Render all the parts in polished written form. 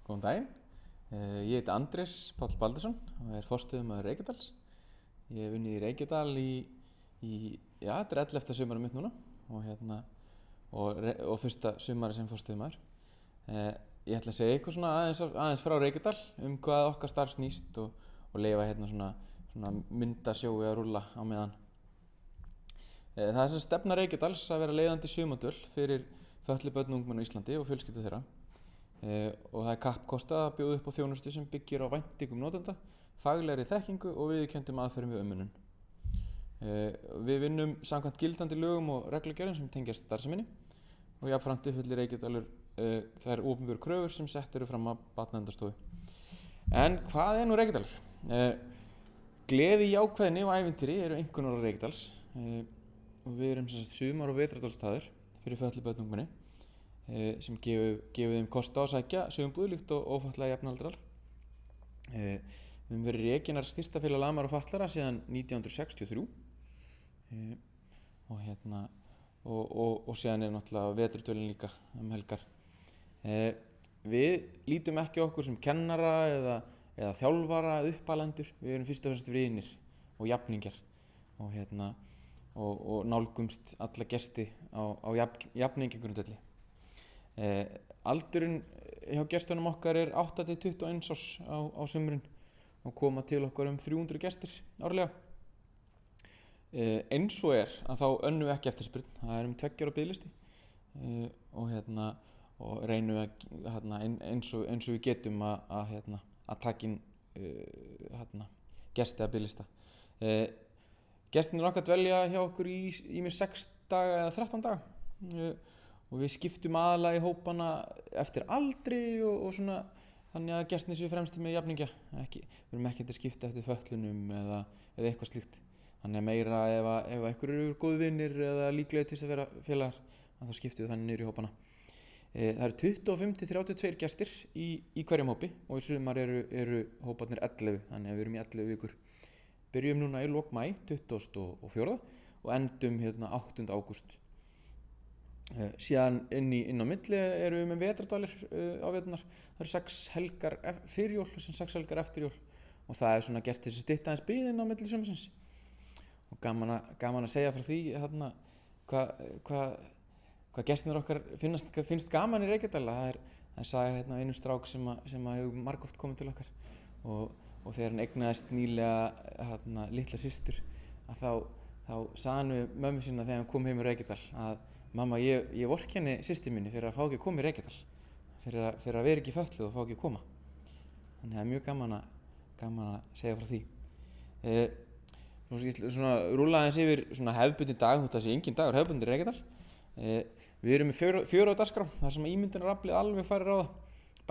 Góðan daginn. Ég heiti Andrés Páll Baldursson og forstöðumaður Reykjadals. Ég hef unnið í Reykjadal þetta er 11. sumarið mitt núna og fyrsta sumarið sem forstöðumaður. Ég ætla að segja eitthvað svona aðeins frá Reykjadal hvað okkar starf snýst og leyfa svona myndasjói að rúlla á meðan. Það er sem stefna Reykjadals að vera leiðandi sumardvöl fyrir fötluð börn og ungmenni á Íslandi og fjölskyldur þeirra. Og það er kappkostað að bjóða upp á þjónustu sem byggir á væntingum notenda, faglegri þekkingu og viðurkenndum aðferðum við umönnun. Við vinnum samkvæmt gildandi lögum og reglugerðum sem tengjast starfseminni og jafnframt uppfyllir Reykjadalur þær opinberu kröfur sem sett eru fram af Barnaverndarstofu. En hvað er nú Reykjadalur? Gleði, jákvæðni og ævintýri eru einkunnarorð Reykjadals og við erum sumar- og vetrardvalsstaður fyrir fötluð börn og ungmenni sem gefur þeim kost á að sækja sumumbúðir líkt og ófatlaðir jafnaldrar. Við höfum verið rekin styrktarfélag lamaðra og fatlaðra síðan 1963 og síðan er náttúrulega vetrardvölin líka helgar. Við lítum ekki okkur sem kennara eða þjálfara eða uppalendur. Við erum fyrst og fremst vinir og jafningjar og nálgumst alla gesti á jafningjagrundvelli. Aldurinn hjá gestunum okkar er 8-21 árs á sumrin og koma til okkar 300 gestir árlega. Eins og að þá önnum við ekki eftirspurn, það er 2 ára biðlisti og reynum eins og við getum að taka inn gesti að biðlista. Gestirnir okkar dvelja hjá okkur í 6 daga eða 13 daga og við skiptum aðalega í hópana eftir aldri og svona þannig að gestirnir séu fremstir með jafningja. Við erum ekki að skipta eftir fötlunum eða eitthvað slíkt. Þannig að meira ef einhverjir eru góði vinir eða líklegir til að vera félagar, þá skiptum við þannig niður í hópana. Það eru 25-32 gestir í hverjum hópi og í sumar eru hóparnir 11, þannig að við erum í 11 vikur. Byrjum núna í lok maí 24. og endum 8. ágúst. Síðan inn á milli erum við með vetrardvalir á veturnar. Það eru 6 helgar fyrir jól og 6 helgar eftir jól og það er svona gert til að stytta aðeins biðin á milli sumarsins. Og gaman að segja frá því hvað gestirnir okkar finnst gaman í Reykjadal. Það er saga einum strák sem hefur margoft komið til okkar og þegar hann eignaðist nýlega litla systur þá sagði hann við mömmu sína þegar hann kom heim í Reykjadal að mamma, ég vorkenni systur minni fyrir að fá ekki að koma í Reykjadal, fyrir að vera ekki fötluð og fá ekki að koma. Þannig það er mjög gaman að segja frá því. Svona rúlla aðeins yfir svona hefðbundin dag, þótt að sé engin dagur hefðbundin í Reykjadal. Við erum með 4 á dagskrá, þar sem ímyndunaraflið alveg færir á það.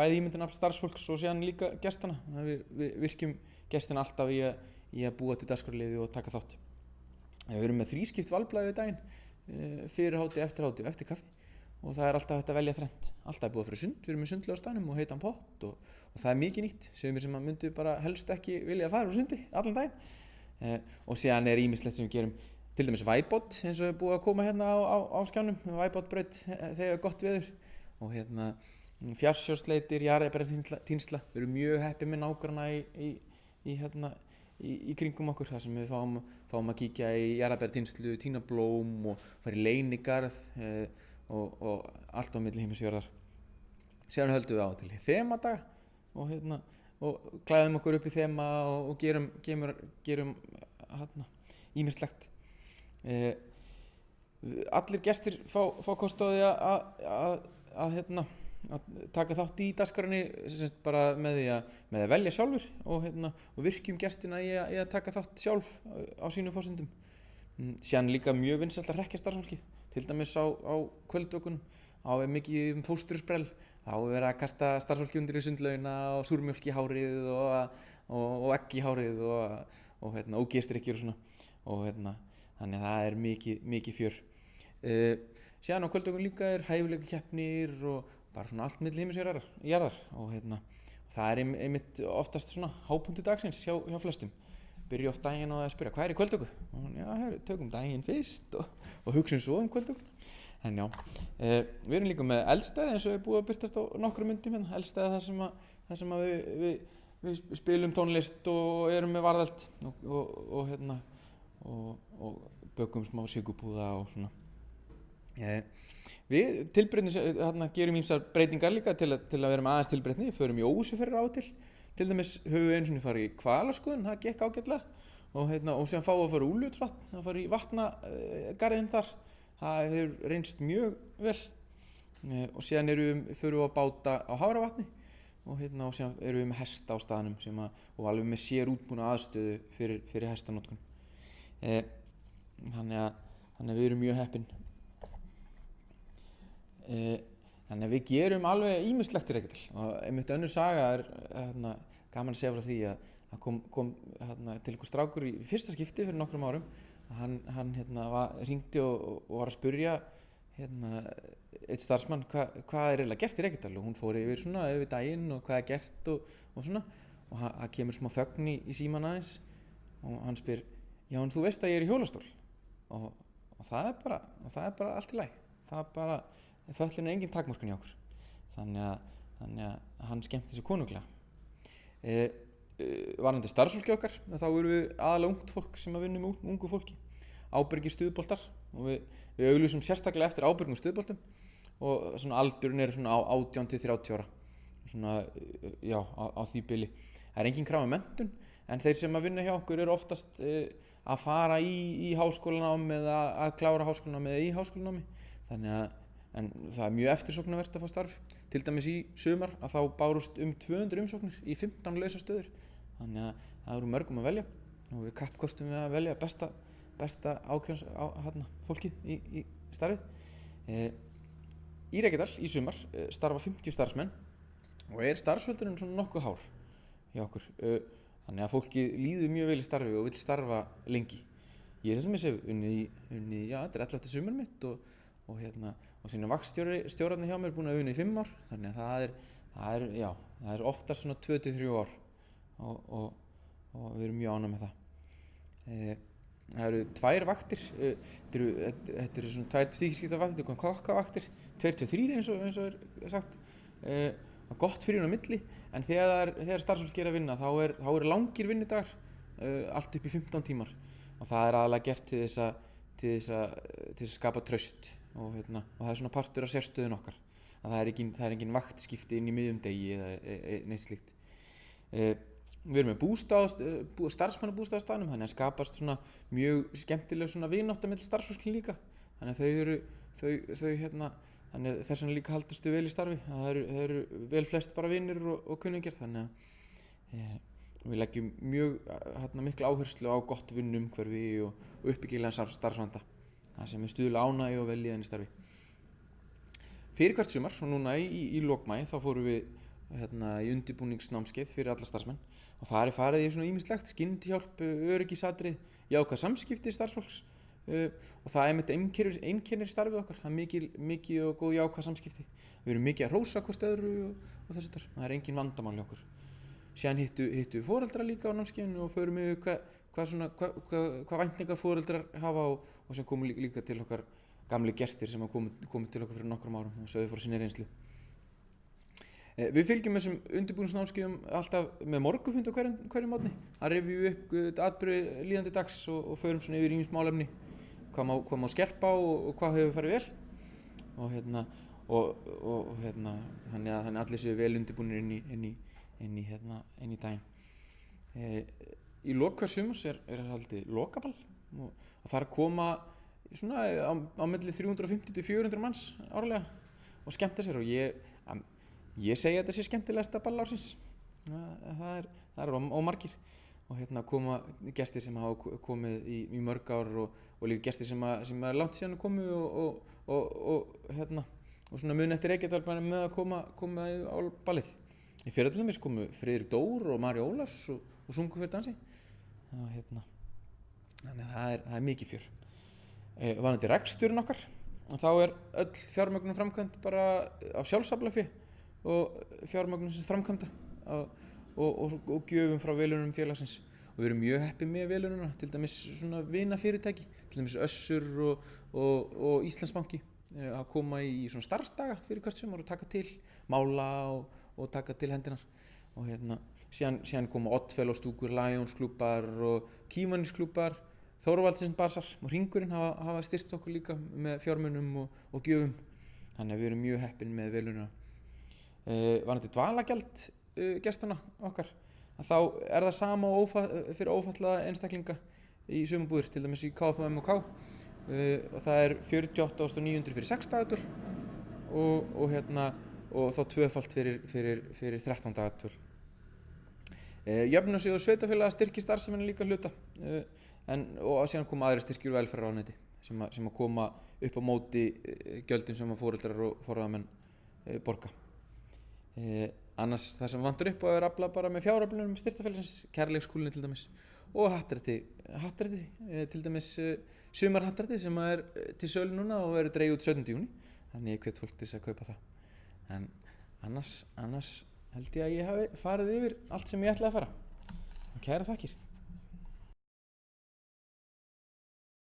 Bæði ímyndunarafl starfsfólks og síðan líka gestana. Við virkjum gestina alltaf í að búa til dagskrárliði og taka þátt. Við erum með 3 skipt valblaði við daginn. Fyrir háti, eftir háti og eftir kaffi og það er alltaf hægt að velja þrennt. Alltaf er búið fyrir sund, við erum með sundlaug á staðnum og heitan pott og það er mikið nýtt, sumir sem myndu bara helst ekki vilja að fara úr sundi allan daginn. Og síðan er ýmislegt sem við gerum, til dæmis væbot eins og er búið að koma á skjánum, væbotbraut þegar gott veður og fjarsjósleitir, jarðarberjatínsla. Við erum mjög heppið með nágranna í kringum okkur þar sem við fáum að kíkja í jarðarberjatínslu, tína blóm og fara í leynigarð og allt á milli himins og jarðar. Síðan höldum við á til þemadaga og klæðum okkur upp í þema og gerum ýmislegt. Allir gestir fá kost á því að taka þátt í dagskrárinni bara með því að velja sjálfur og virkjum gestina í að taka þátt sjálf á sínum forsendum. Síðan líka mjög vinsælt að hrekkja starfsfólkið, til dæmis á kvöldvökunum, mikið fóstrursprell, þá er verið að kasta starfsfólki undir í sundlaugina og súrmjólk í hárið og egg í hárið og gestrikkir og svona þannig að það er mikið fjör. Síðan á kvöldvökunum líka er hæfileikakeppnir og bara svona allt milli himins og jarðar og það er einmitt oftast svona hápunktur dagsins hjá flestum. Byrja oft daginn á að spyrja, hvað er í kvöldvöku? Og tökum daginn fyrst og hugsum svo kvöldvökuna. En já, við erum líka með eldstæði eins og er búið að birtast á nokkrum myndum hérna. Eldstæði þar sem að við spilum tónlist og erum með varðald og bökum smá sigurpúða og svona. Við tilbreytni gerum ýmsar breytingar líka til að vera með aðeins tilbreytni. Við förum í ósuferðir á til dæmis höfum við einu sinni farið í hvalaskoðun, það gekk ágætlega og síðan fáum við að fara Úlfljótsvatn, að fara í vatnagarðinn þar. Það hefur reynst mjög vel og síðan förum við að báta á Hafravatni og síðan erum við með hesta á staðnum og alveg með sér útbúna aðstöðu fyrir hestanotkun. Þannig að við erum mjög heppin. Þannig að við gerum alveg ýmislegt í Reykjadal og einmitt önnur saga gaman að segja frá því að það kom til einhver strákur í fyrsta skipti fyrir nokkrum árum. Hann hringdi og var að spyrja eitt starfsmann hvað eiginlega gert í Reykjadal og hún fór yfir daginn og hvað gert og svona og það kemur smá þögn í símann aðeins og hann spyr, já en þú veist að ég er í hjólastól og það er bara allt í lagi. Það er bara fötlun engin takmörkun hjá okkur. Þannig að hann skemmti sig konunglega. Varðandi starfsfólki okkar, þá erum við aðalega ungt fólk sem að vinna með ungu fólki. Ábyrgir stuðboltar og við auglýsum sérstaklega eftir ábyrgum stuðboltum og svona aldurinn svona á 18 til 30 ára. Svona, já, á því bili. Það er engin krafa menntun, en þeir sem að vinna hjá okkur eru oftast að fara í háskólanám eða að klára háskólanám eða í háskólanámi. En það er mjög eftirsóknarvert að fá starf. Til dæmis í sumar að þá bárust 200 umsóknir í 15 lausar stöður. Þannig að það eru mörgum að velja og við kappkostum við að velja besta fólkið í starfið. Í Reykjadal í sumar starfa 50 starfsmenn og starfsfjöldurinn svona nokkuð hár hjá okkur. Þannig að fólki líður mjög vel í starfi og vill starfa lengi. Ég til dæmis hef unnið, já, þetta er 11. sumar mitt og síðan vaktstjórarnir hjá mér búin að unna í 5 ár, þannig að það er oftast svona 2-3 ár og við erum mjög ánægð með það. Það eru 2 vaktir, þetta eru svona 2 tvískipta vaktir, þetta eru kokkavaktir, 2-3 eins og er sagt, gott fyrir hún á milli, en þegar starfsfólk er að vinna þá er langir vinnudagar, allt upp í 15 tímar og það er aðalega gert til þess að skapa traust og það er svona partur af sérstöðun okkar að það er engin vaktskipti inn í miðjum degi eða neitt slíkt. Við erum með starfsmannabústaðarstaðnum, þannig að skapast svona mjög skemmtileg svona vinátta milli starfsfólks líka, þannig að þannig að þess vegna líka haldastu vel í starfi, það eru vel flest bara vinir og kunningjar, þannig að við leggjum mjög mikla áherslu á gott vinnumhverfi og uppbyggilegan starfsvanda, það sem stuðla ánægju og vellíðan í starfi. Fyrir hvert sumar og núna í lok maí þá fórum við í undirbúningsnámskeið fyrir alla starfsmenn og það er farið í svona ýmislegt, skyndihjálp, öryggisatriði, jákvæð samskipti starfsfólks og það er einkennir starfið okkar, það er mikið og góð jákvæð samskipti. Við erum mikið að hrósa hvort öðru og þessu þar, það er engin vandamál hjá okkur. Síðan hittu foreldra líka á námskeiðinu og förum við hvað væntingar foreldrar hafa og sem komu líka til okkar gamli gestir sem komu til okkar fyrir nokkrum árum og sögðu frá sinni reynslu. Við fylgjum þessum undirbúningsnámskeiðum alltaf með morgunfund á hverjum morgni. Það rifjum við upp atburði líðandi dags og förum svona yfir ýmis málefni, hvað má skerpa og hvað hefur farið vel þannig að allir séu vel undirbúnir inn í daginn. Í lok hvers sumars er haldið lokaball og það koma svona á milli 350 til 400 manns árlega og skemmta sér og ég segi að þetta sé skemmtilegasta ball ársins. Það er ómargir og koma gestir sem hafa komið í mörg ár og líka gestir sem er langt síðan komið og svona mun eftir Reykjadal með að koma á ballið. Í fyrra til dæmis komu Friðrik Dór og Mari Ólafs og sungu fyrir dansi. Þannig að það er mikið fjör. Varðandi reksturinn okkar, þá er öll fjármögnun framkvæmd bara af sjálfsaflafé og fjármögnun sem framkvæmda og gjöfum frá velunum félagsins. Og við erum mjög heppin með velununa, til dæmis svona vinafyrirtæki, til dæmis Össur og Íslandsbanki að koma í svona starfsdaga fyrir hvert sumar og taka til mála og taka til hendinar og síðan koma Oddfellows-stúkur, Lions-klúbbar og Kímanis-klúbbar, Þorvaldsins-basar og Hringurinn hafa styrkt okkur líka með fjármunum og gjöfum, þannig að við erum mjög heppin með velunina. Varðandi dvalagjald gestana okkar, að þá það sama fyrir ófallaða einstaklinga í sumarbúðir, til dæmis í KFUM og K, og það 48.900 fyrir 6 dagatúr og þá tvöfalt fyrir 13 dagatúr. Jöfnunarsjóður sveitarfélaga styrkir starfsemina líka hluta, og síðan koma aðrir styrkjur velferðarráðuneyti sem að koma upp á móti gjöldum sem að foreldrar og forráðamenn borga. Annars það sem vantur upp á afla bara með fjáröflunum styrktarfélagsins, kærleikskúlunni til dæmis, og happdrætti, til dæmis sumarhappdrætti sem til sölu núna og dregið út 17. júní, þannig ég hvet fólk til þess að kaupa það. En annars held ég að ég hafi farið yfir allt sem ég ætlaði að fara. Kærar þakkir.